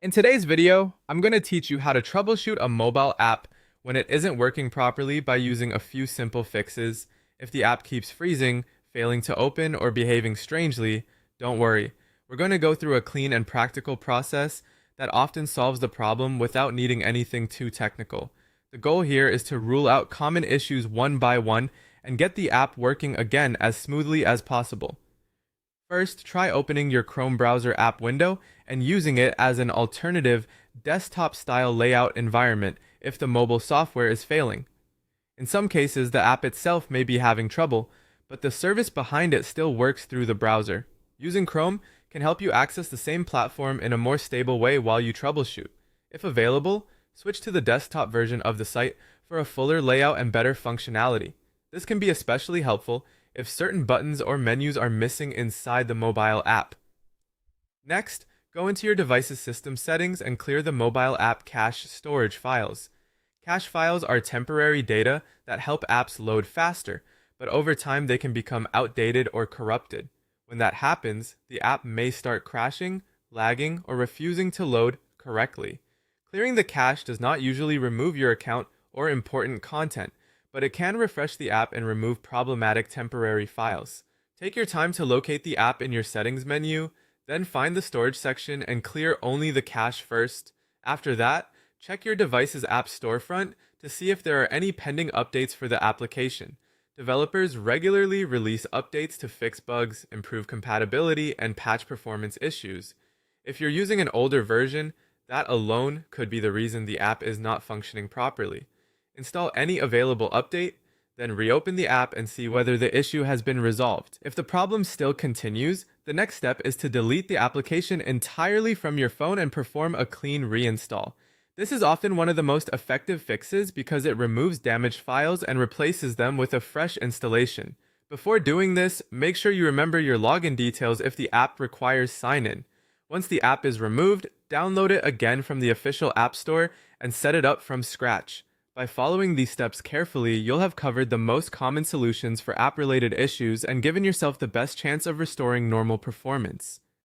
In today's video, I'm going to teach you how to troubleshoot a mobile app when it isn't working properly by using a few simple fixes. If the app keeps freezing, failing to open, or behaving strangely, don't worry. We're going to go through a clean and practical process that often solves the problem without needing anything too technical. The goal here is to rule out common issues one by one and get the app working again as smoothly as possible. First, try opening your Chrome browser app window and using it as an alternative desktop-style layout environment if the mobile software is failing. In some cases, the app itself may be having trouble, but the service behind it still works through the browser. Using Chrome can help you access the same platform in a more stable way while you troubleshoot. If available, switch to the desktop version of the site for a fuller layout and better functionality. This can be especially helpful if certain buttons or menus are missing inside the mobile app. Next, go into your device's system settings and clear the mobile app cache storage files. Cache files are temporary data that help apps load faster, but over time they can become outdated or corrupted. When that happens, the app may start crashing, lagging, or refusing to load correctly. Clearing the cache does not usually remove your account or important content, but it can refresh the app and remove problematic temporary files. Take your time to locate the app in your settings menu, then find the storage section and clear only the cache first. After that, check your device's app storefront to see if there are any pending updates for the application. Developers regularly release updates to fix bugs, improve compatibility, and patch performance issues. If you're using an older version, that alone could be the reason the app is not functioning properly. Install any available update, then reopen the app and see whether the issue has been resolved. If the problem still continues, the next step is to delete the application entirely from your phone and perform a clean reinstall. This is often one of the most effective fixes because it removes damaged files and replaces them with a fresh installation. Before doing this, make sure you remember your login details if the app requires sign-in. Once the app is removed, download it again from the official App Store and set it up from scratch. By following these steps carefully, you'll have covered the most common solutions for app-related issues and given yourself the best chance of restoring normal performance.